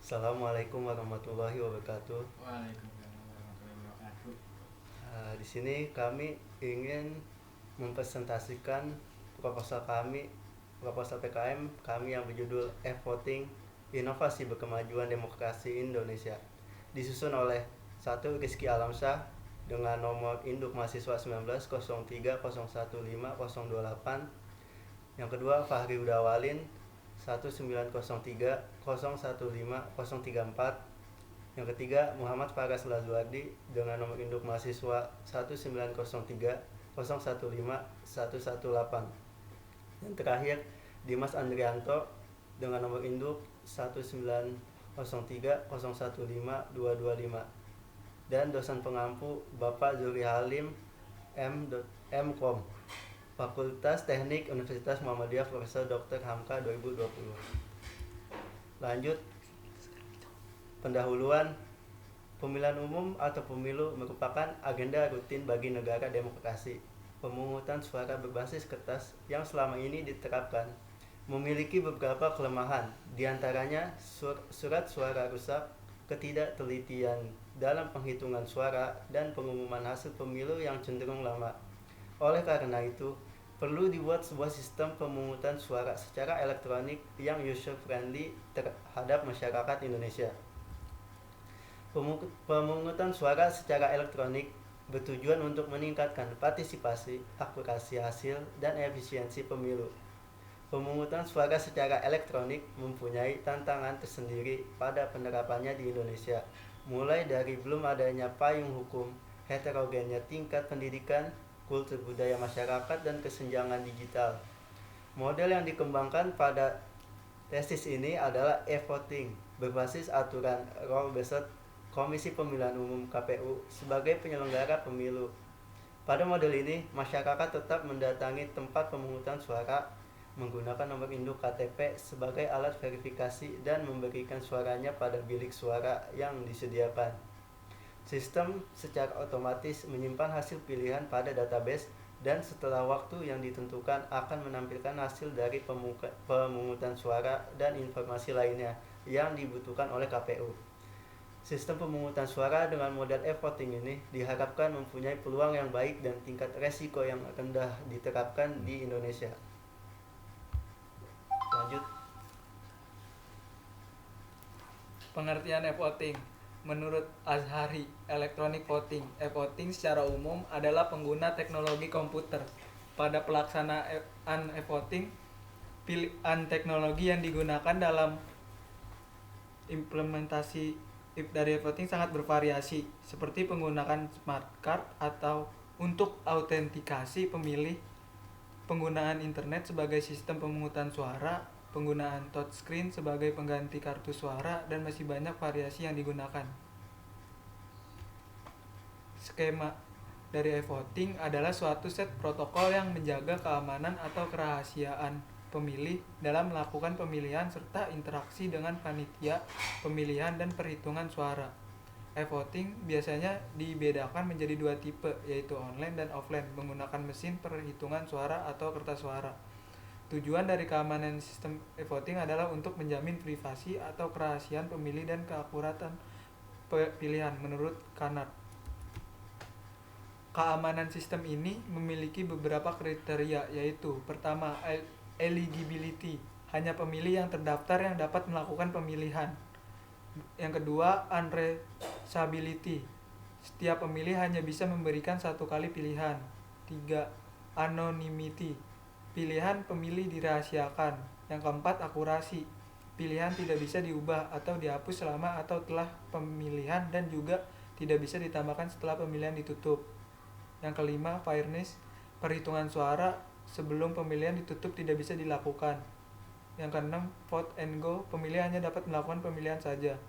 Assalamualaikum warahmatullahi wabarakatuh. Waalaikumsalam warahmatullahi wabarakatuh. Di sini kami ingin mempresentasikan proposal kami, proposal PKM kami yang berjudul E-Voting Inovasi Berkemajuan Demokrasi Indonesia. Disusun oleh satu Rizky Alamsyah dengan nomor induk mahasiswa 1903015028. Yang kedua Fahri Udawalin 1903015034. Yang ketiga Muhammad Faras Lazuardi dengan nomor induk mahasiswa 1903015118. Yang terakhir Dimas Andrianto dengan nomor induk 1903015225. Dan dosen pengampu Bapak Zuri Halim M.Com, Fakultas Teknik Universitas Muhammadiyah, Profesor Dr. Hamka 2020. Lanjut, pendahuluan. Pemilihan umum atau pemilu merupakan agenda rutin bagi negara demokrasi. Pemungutan suara berbasis kertas yang selama ini diterapkan memiliki beberapa kelemahan, diantaranya surat suara rusak, ketidaktelitian dalam penghitungan suara, dan pengumuman hasil pemilu yang cenderung lama. Oleh karena itu, perlu dibuat sebuah sistem pemungutan suara secara elektronik yang user-friendly terhadap masyarakat Indonesia. Pemungutan suara secara elektronik bertujuan untuk meningkatkan partisipasi, akurasi hasil, dan efisiensi pemilu. Pemungutan suara secara elektronik mempunyai tantangan tersendiri pada penerapannya di Indonesia, mulai dari belum adanya payung hukum, heterogennya tingkat pendidikan, kultur budaya masyarakat, dan kesenjangan digital. Model yang dikembangkan pada tesis ini adalah e-voting berbasis aturan role-based Komisi Pemilihan Umum (KPU) sebagai penyelenggara pemilu. Pada model ini, masyarakat tetap mendatangi tempat pemungutan suara menggunakan nomor induk KTP sebagai alat verifikasi dan memberikan suaranya pada bilik suara yang disediakan. Sistem secara otomatis menyimpan hasil pilihan pada database dan setelah waktu yang ditentukan akan menampilkan hasil dari pemungutan suara dan informasi lainnya yang dibutuhkan oleh KPU. Sistem pemungutan suara dengan model e-voting ini diharapkan mempunyai peluang yang baik dan tingkat resiko yang rendah diterapkan di Indonesia. Lanjut. Pengertian e-voting. Menurut Azhari Electronic Voting, e-voting secara umum adalah pengguna teknologi komputer. Pada pelaksanaan e-voting, pilihan teknologi yang digunakan dalam implementasi dari e-voting sangat bervariasi, seperti penggunaan smart card atau untuk autentikasi pemilih, penggunaan internet sebagai sistem pemungutan suara, penggunaan touchscreen sebagai pengganti kartu suara, dan masih banyak variasi yang digunakan. Skema dari e-voting adalah suatu set protokol yang menjaga keamanan atau kerahasiaan pemilih dalam melakukan pemilihan serta interaksi dengan panitia pemilihan dan perhitungan suara. E-voting biasanya dibedakan menjadi dua tipe, yaitu online dan offline, menggunakan mesin perhitungan suara atau kertas suara. Tujuan dari keamanan sistem e-voting adalah untuk menjamin privasi atau kerahasiaan pemilih dan keakuratan pilihan menurut Kanat. Keamanan sistem ini memiliki beberapa kriteria, yaitu pertama, eligibility, hanya pemilih yang terdaftar yang dapat melakukan pemilihan. Yang kedua, untraceability, setiap pemilih hanya bisa memberikan satu kali pilihan. 3. Anonymity, pilihan pemilih dirahasiakan. Yang keempat, akurasi, pilihan tidak bisa diubah atau dihapus selama atau telah pemilihan dan juga tidak bisa ditambahkan setelah pemilihan ditutup. Yang kelima, fairness, perhitungan suara sebelum pemilihan ditutup tidak bisa dilakukan. Yang keenam, vote and go, pemilih hanya dapat melakukan pemilihan saja.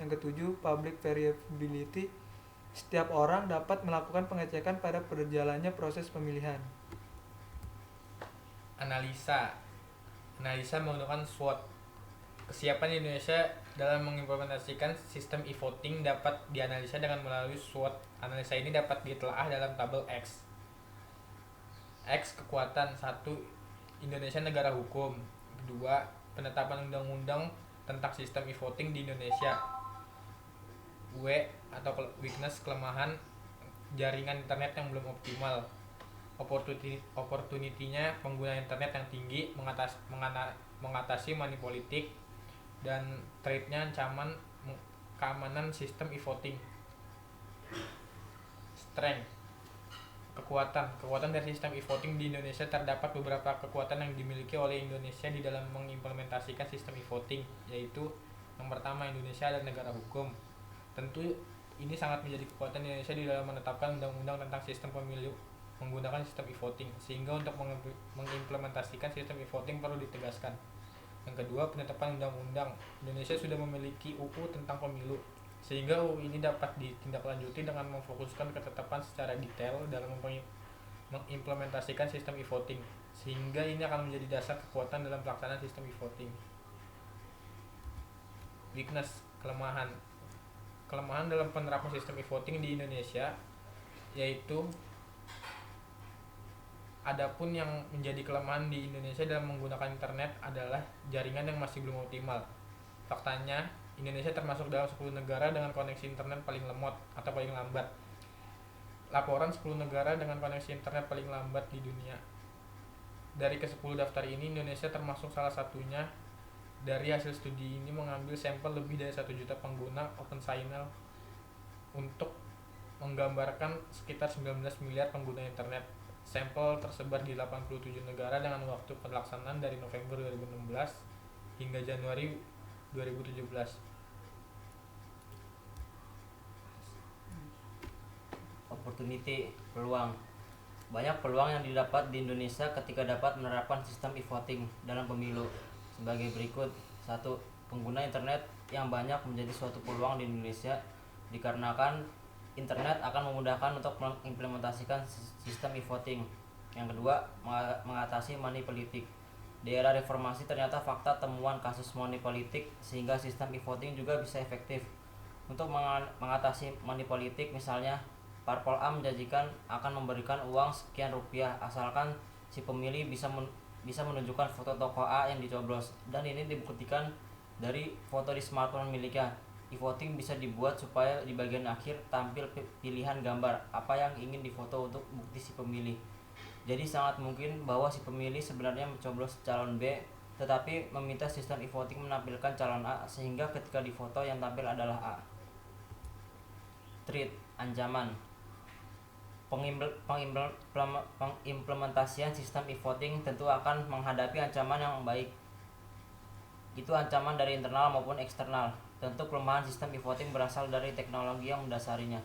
Yang ketujuh, public variability, setiap orang dapat melakukan pengecekan pada berjalannya proses pemilihan. Analisa menggunakan SWOT. Kesiapan Indonesia dalam mengimplementasikan sistem e-voting dapat dianalisa dengan melalui SWOT. Analisa ini dapat ditelaah dalam tabel X. X kekuatan. 1. Indonesia negara hukum. 2. Penetapan undang-undang tentang sistem e-voting di Indonesia. Atau weakness, kelemahan jaringan internet yang belum optimal. Opportunity-nya pengguna internet yang tinggi, mengatasi money politik, dan threat-nya ancaman keamanan sistem e-voting. Strength, kekuatan dari sistem e-voting di Indonesia. Terdapat beberapa kekuatan yang dimiliki oleh Indonesia di dalam mengimplementasikan sistem e-voting, yaitu yang pertama, Indonesia adalah negara hukum. Tentu ini sangat menjadi kekuatan Indonesia di dalam menetapkan undang-undang tentang sistem pemilu menggunakan sistem e-voting, sehingga untuk mengimplementasikan sistem e-voting perlu ditegaskan. Yang kedua, penetapan undang-undang. Indonesia sudah memiliki UU tentang pemilu, sehingga UU ini dapat ditindaklanjuti dengan memfokuskan ketetapan secara detail dalam mengimplementasikan sistem e-voting, sehingga ini akan menjadi dasar kekuatan dalam pelaksanaan sistem e-voting. Weakness, kelemahan dalam penerapan sistem e-voting di Indonesia, yaitu adapun yang menjadi kelemahan di Indonesia dalam menggunakan internet adalah jaringan yang masih belum optimal. Faktanya, Indonesia termasuk dalam 10 negara dengan koneksi internet paling lemot atau paling lambat. Laporan 10 negara dengan koneksi internet paling lambat di dunia. Dari ke-10 daftar ini, Indonesia termasuk salah satunya. Dari hasil studi ini mengambil sampel lebih dari 1 juta pengguna OpenSignal untuk menggambarkan sekitar 19 miliar pengguna internet. Sampel tersebar di 87 negara dengan waktu pelaksanaan dari November 2016 hingga Januari 2017. Opportunity, peluang. Banyak peluang yang didapat di Indonesia ketika dapat menerapkan sistem e-voting dalam pemilu. Sebagai berikut. 1. Pengguna internet yang banyak menjadi suatu peluang di Indonesia dikarenakan internet akan memudahkan untuk mengimplementasikan sistem e-voting. Yang kedua, mengatasi money politik. Di era reformasi ternyata fakta temuan kasus money politik sehingga sistem e-voting juga bisa efektif. Untuk mengatasi money politik, misalnya Parpol A menjanjikan akan memberikan uang sekian rupiah asalkan si pemilih bisa menunjukkan foto tokoh A yang dicoblos, dan ini dibuktikan dari foto di smartphone miliknya. E-voting bisa dibuat supaya di bagian akhir tampil pilihan gambar apa yang ingin difoto untuk bukti si pemilih. Jadi sangat mungkin bahwa si pemilih sebenarnya mencoblos calon B, tetapi meminta sistem e-voting menampilkan calon A sehingga ketika difoto yang tampil adalah A. Threat, ancaman. Pengimplementasian sistem e-voting tentu akan menghadapi ancaman yang baik. Itu ancaman dari internal maupun eksternal. Tentu kelemahan sistem e-voting berasal dari teknologi yang mendasarinya.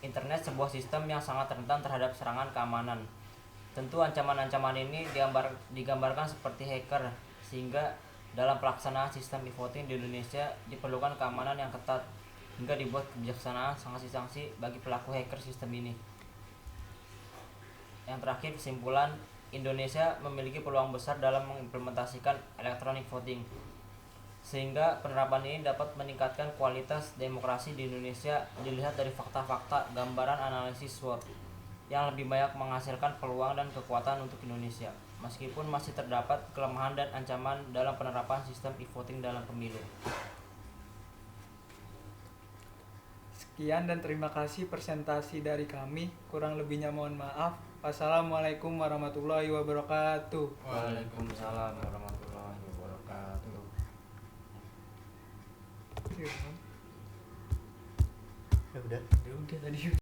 Internet sebuah sistem yang sangat rentan terhadap serangan keamanan. Tentu ancaman-ancaman ini digambarkan seperti hacker, sehingga dalam pelaksanaan sistem e-voting di Indonesia diperlukan keamanan yang ketat hingga dibuat kebijaksanaan sanksi-sanksi bagi pelaku hacker sistem ini. Yang terakhir, kesimpulan, Indonesia memiliki peluang besar dalam mengimplementasikan electronic voting, sehingga penerapan ini dapat meningkatkan kualitas demokrasi di Indonesia dilihat dari fakta-fakta gambaran analisis SWOT yang lebih banyak menghasilkan peluang dan kekuatan untuk Indonesia, meskipun masih terdapat kelemahan dan ancaman dalam penerapan sistem e-voting dalam pemilu. Sekian dan terima kasih presentasi dari kami. Kurang lebihnya mohon maaf. Wassalamualaikum warahmatullahi wabarakatuh. Waalaikumsalam warahmatullahi wabarakatuh. Ya udah Udah tadi.